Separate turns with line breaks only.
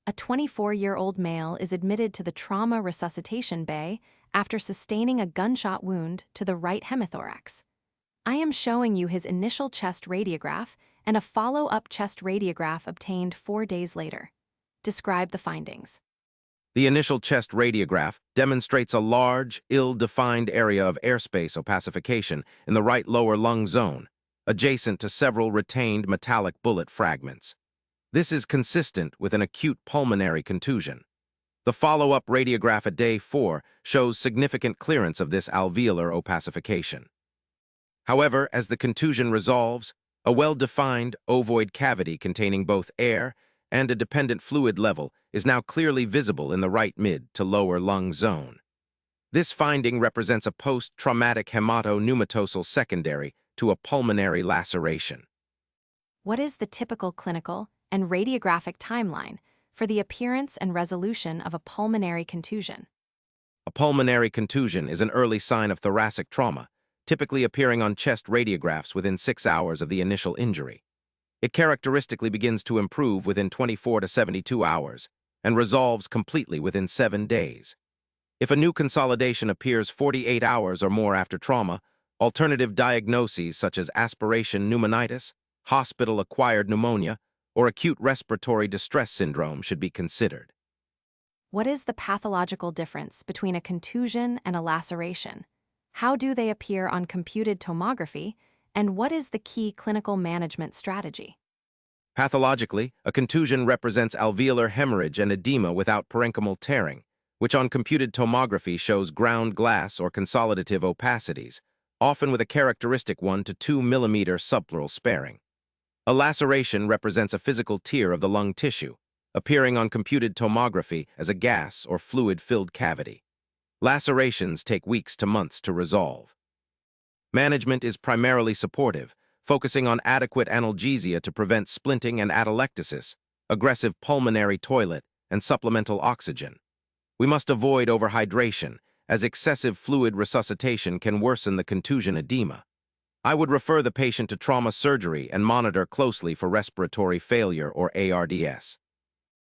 A 24-year-old male is admitted to the trauma resuscitation bay after sustaining a gunshot wound to the right hemithorax. I am showing you his initial chest radiograph and a follow-up chest radiograph obtained 4 days later. Describe the findings.
The initial chest radiograph demonstrates a large, ill-defined area of airspace opacification in the right lower lung zone, adjacent to several retained metallic bullet fragments. This is consistent with an acute pulmonary contusion. The follow-up radiograph at day 4 shows significant clearance of this alveolar opacification. However, as the contusion resolves, a well-defined ovoid cavity containing both air and a dependent fluid level is now clearly visible in the right mid to lower lung zone. This finding represents a post-traumatic hematoneumatossal secondary to a pulmonary laceration.
What is the typical clinical and radiographic timeline for the appearance and resolution of a pulmonary contusion?
A pulmonary contusion is an early sign of thoracic trauma, typically appearing on chest radiographs within 6 hours of the initial injury. It characteristically begins to improve within 24 to 72 hours and resolves completely within 7 days. If a new consolidation appears 48 hours or more after trauma, alternative diagnoses such as aspiration pneumonitis, hospital-acquired pneumonia, or acute respiratory distress syndrome should be considered.
What is the pathological difference between a contusion and a laceration? How do they appear on computed tomography, and what is the key clinical management strategy?
Pathologically, a contusion represents alveolar hemorrhage and edema without parenchymal tearing, which on computed tomography shows ground glass or consolidative opacities, often with a characteristic 1 to 2 millimeter subpleural sparing. A laceration represents a physical tear of the lung tissue, appearing on computed tomography as a gas or fluid-filled cavity. Lacerations take weeks to months to resolve. Management is primarily supportive, focusing on adequate analgesia to prevent splinting and atelectasis, aggressive pulmonary toilet, and supplemental oxygen. We must avoid overhydration, as excessive fluid resuscitation can worsen the contusion edema. I would refer the patient to trauma surgery and monitor closely for respiratory failure or ARDS.